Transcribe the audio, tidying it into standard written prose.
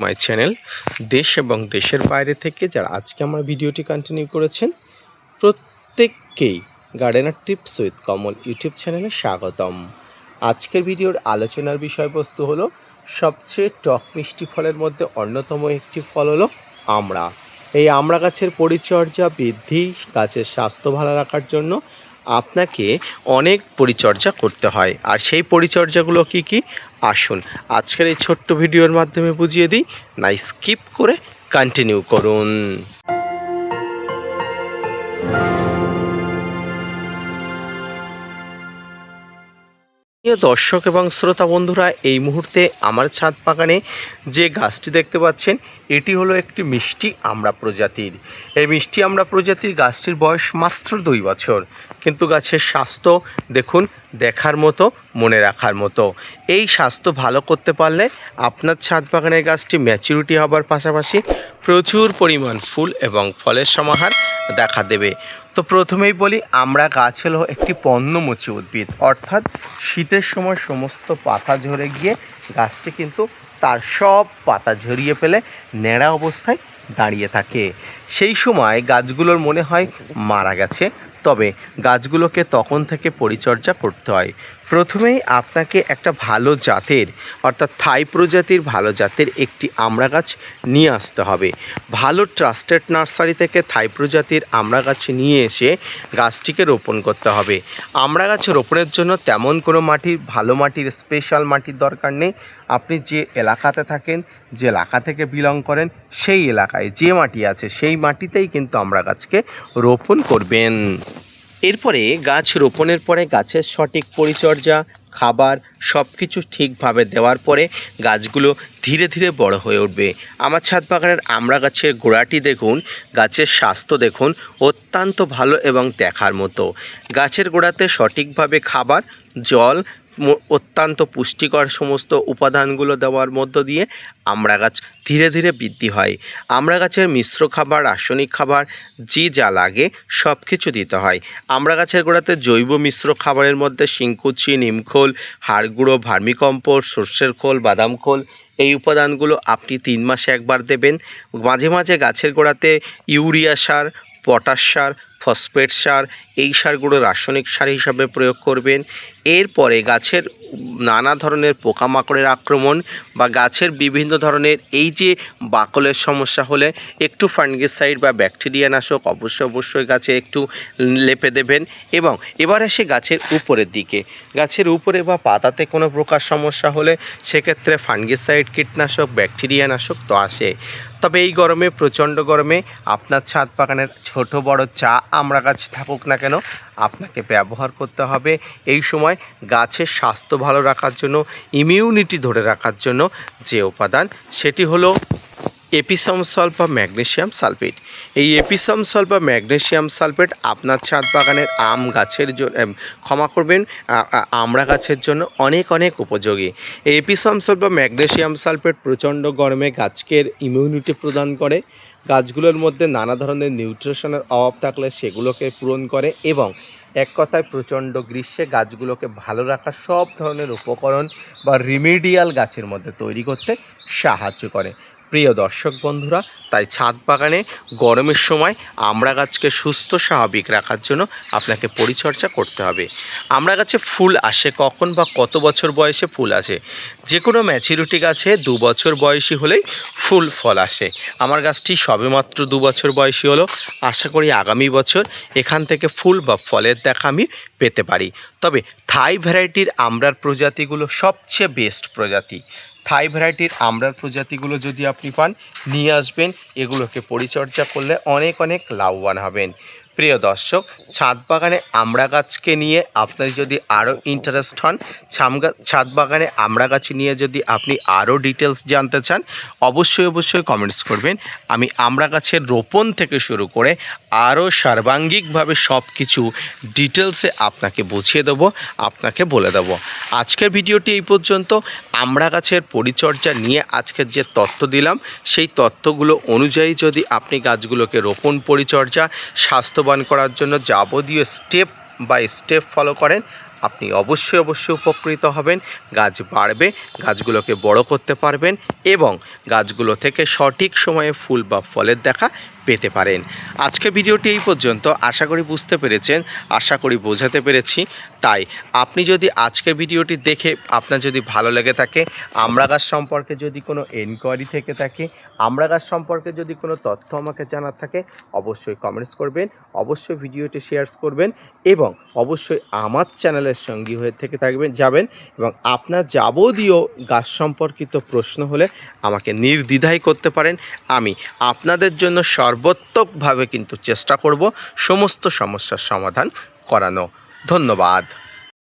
My channel দেশ এবং দেশের বাইরে থেকে যারা আজকে আমার ভিডিওটি কন্টিনিউ করেছেন প্রত্যেককেই gardener tips with Kamal YouTube চ্যানেলে স্বাগতম। আজকের ভিডিওর আলোচনার বিষয়বস্তু হলো সবচেয়ে টক মিষ্টি ফলের মধ্যে অন্যতম একটি ফল হলো আমড়া। এই আমড়া গাছের পরিচর্যা বৃদ্ধি, গাছের স্বাস্থ্য ভালো রাখার জন্য আপনাকে অনেক পরিচর্যা করতে হয়। আর সেই পরিচর্যাগুলো কি কি আসুন আজকের এই ছোট্ট ভিডিওর মাধ্যমে বুঝিয়ে দিই, না স্কিপ করে কন্টিনিউ করুন। প্রিয় দর্শক এবং শ্রোতা বন্ধুরা, এই মুহূর্তে আমার ছাদ বাগানে যে গাছটি দেখতে পাচ্ছেন এটি হলো একটি মিষ্টি আমড়া প্রজাতির। এই মিষ্টি আমড়া প্রজাতির গাছটির বয়স মাত্র 2 বছর, কিন্তু গাছের স্বাস্থ্য দেখুন দেখার মতো, মনে রাখার মতো। এই স্বাস্থ্য ভালো করতে পারলে আপনার ছাদ বাগানের গাছটি ম্যাচুরিটি হবার পাশাপাশি প্রচুর পরিমাণ ফুল এবং ফলের সমাহার দেখা দেবে। তো প্রথমেই বলি, আমড়া গাছ হলো একটি পর্ণমোচী উদ্ভিদ, অর্থাৎ শীতের সময় সমস্ত পাতা ঝরে গিয়ে গাছটি কিন্তু তার সব পাতা ঝরিয়ে ফেলে ন্যাড়া অবস্থায় দাঁড়িয়ে থাকে। সেই সময় গাছগুলোর মনে হয় মারা গেছে, তবে গাছগুলোকে তখন থেকে পরিচর্যা করতে হয়। প্রথমেই আপনাকে একটা ভালো জাতের, অর্থাৎ থাই প্রজাতির ভালো জাতের একটি আমড়া গাছ নিয়ে আসতে হবে। ভালো ট্রাস্টেড নার্সারি থেকে থাই প্রজাতির আমড়া গাছ নিয়ে এসে গাছটিকে রোপণ করতে হবে। আমড়া গাছ রোপণের জন্য তেমন কোনো ভালো মাটির স্পেশাল মাটির দরকার নেই। আপনি যে এলাকাতে থাকেন, যে এলাকা থেকে বিলং করেন, সেই এলাকায় যে মাটি আছে সেই মাটিতেই কিন্তু আমড়া গাছকে রোপণ করবেন। এরপরে গাছ রোপণের পরে গাছের সঠিক পরিচর্যা, খাবার সব কিছু ঠিকভাবে দেওয়ার পরে গাছগুলো ধীরে ধীরে বড় হয়ে উঠবে। আমার ছাদ বাগানের আমড়া গাছের গোড়াটি দেখুন, গাছের স্বাস্থ্য দেখুন, অত্যন্ত ভালো এবং দেখার মতো। গাছের গোড়াতে সঠিকভাবে খাবার, জল, অত্যন্ত পুষ্টিকর সমস্ত উপাদানগুলো দেওয়ার মধ্য দিয়ে আমড়া গাছ ধীরে ধীরে বৃদ্ধি হয়। আমড়া গাছের মিশ্র খাবার, রাসায়নিক খাবার যা লাগে সব কিছু দিতে হয়। আমড়া গাছের গোড়াতে জৈব মিশ্র খাবারের মধ্যে শিংকুচি, নিমখোল, হাড় গুঁড়ো, ভার্মিকম্পোস্ট, সর্ষের খোল, বাদাম খোল, এই উপাদানগুলো আপনি 3 মাসে একবার দেবেন। মাঝে মাঝে গাছের গোড়াতে ইউরিয়া সার, পটাশ সার, ফসফেট সার, এই সারগুলো রাসায়নিক সার হিসাবে প্রয়োগ করবেন। এরপরে গাছের নানা ধরনের পোকামাকড়ের আক্রমণ বা গাছের বিভিন্ন ধরনের এই যে বাকলের সমস্যা হলে একটু ফাঙ্গিসাইড বা ব্যাকটেরিয়া নাশক অবশ্যই গাছে একটু লেপে দেবেন। এবং এবার আসে গাছের উপরের দিকে, গাছের উপরে বা পাতাতে কোনো প্রকার সমস্যা হলে সেক্ষেত্রে ফাঙ্গিসাইড, কীটনাশক, ব্যাকটেরিয়া নাশক তো আসে। তবে এই গরমে, প্রচণ্ড গরমে আপনার ছাদ বাগানের ছোট বড় যা আমড়া গাছ থাকুক না কেন আপনাকে ব্যবহার করতে হবে এই সময় গাছের স্বাস্থ্য ভালো রাখার জন্য, ইমিউনিটি ধরে রাখার জন্য যে উপাদান, সেটি হলো এপিসম সল্ট বা ম্যাগনেসিয়াম সালফেট। এই এপিসম সল্ট বা ম্যাগনেসিয়াম সালফেট আপনার ছাদ বাগানের আম গাছের জন্য, আমড়া গাছের জন্য অনেক অনেক উপযোগী। এই এপিসম সল্ট বা ম্যাগনেসিয়াম সালফেট প্রচণ্ড গরমে গাছকে ইমিউনিটি প্রদান করে, গাছগুলোর মধ্যে নানা ধরনের নিউট্রিশনের অভাব থাকলে সেগুলোকে পূরণ করে এবং এক কথায় প্রচণ্ড গ্রীষ্মে গাছগুলোকে ভালো রাখার সব ধরনের উপকরণ বা রিমেডিয়াল গাছের মধ্যে তৈরি করতে সাহায্য করে। প্রিয় দর্শক বন্ধুরা, তাই ছাদ বাগানে গরমের সময় আমড়া গাছকে সুস্থ স্বাভাবিক রাখার জন্য আপনাকে পরিচর্যা করতে হবে। আমড়া গাছে ফুল আসে কখন বা কত বছর বয়সে ফুল আসে? যে কোনো ম্যাচুরিটি গাছে 2 বছর বয়সী হলেই ফুল ফল আসে। আমার গাছটি সবেমাত্র 2 বছর বয়সী হলো, আশা করি আগামী বছর এখান থেকে ফুল বা ফলের দেখা আমি পেতে পারি। তবে থাই ভ্যারাইটির আমড়ার প্রজাতিগুলো সবচেয়ে বেস্ট প্রজাতি। থাই ভ্যারাইটির আমড়ার প্রজাতিগুলো যদি আপনি পান, নিয়ে আসবেন, এগুলোকে পরিচর্যা করলে অনেক অনেক লাভবান হবেন। প্রিয় দর্শক, ছাদ বাগানে আমড়া গাছকে নিয়ে আপনি যদি আরও ইন্টারেস্ট হন, ছাদ বাগানে আমড়া গাছ নিয়ে যদি আপনি আরও ডিটেলস জানতে চান, অবশ্যই কমেন্টস করবেন। আমি আমড়া গাছের রোপণ থেকে শুরু করে আরও সার্বাঙ্গিকভাবে সব কিছু ডিটেলসে আপনাকে বুঝিয়ে দেবো, আপনাকে বলে দেবো। আজকের ভিডিওটি এই পর্যন্ত। আমড়া গাছের পরিচর্যা নিয়ে আজকের যে তথ্য দিলাম, সেই তথ্যগুলো অনুযায়ী যদি আপনি গাছগুলোকে রোপণ, পরিচর্যা, স্বাস্থ্যবান করার জন্য যাবতীয় স্টেপ বাই স্টেপ ফলো করেন, আপনি অবশ্যই উপকৃত হবেন। গাছ বাড়বে, গাছগুলোকে বড় করতে পারবেন এবং গাছগুলো থেকে সঠিক সময়ে ফুল বা ফলের দেখা পেতে পারেন। আজকে ভিডিওটি এই পর্যন্ত। আশা করি বুঝতে পেরেছেন, আশা করি বোঝাতে পেরেছি। তাই আপনি যদি আজকের ভিডিওটি দেখে আপনার যদি ভালো লেগে থাকে, আমড়া গাছ সম্পর্কে যদি কোনো এনকোয়ারি থেকে থাকে, আমড়া গাছ সম্পর্কে যদি কোনো তথ্য আমাকে জানার থাকে, অবশ্যই কমেন্টস করবেন, অবশ্যই ভিডিওটি শেয়ার করবেন এবং অবশ্যই আমার চ্যানেলের সঙ্গী হয়ে থেকে যাবেন এবং আপনার যাবতীয় গাছ সম্পর্কিত প্রশ্ন হলে আমাকে নির্দ্বিধায় করতে পারেন। আমি আপনাদের জন্য সর্বোত্তকভাবে কিন্তু চেষ্টা করব সমস্ত সমস্যার সমাধান করানো। ধন্যবাদ।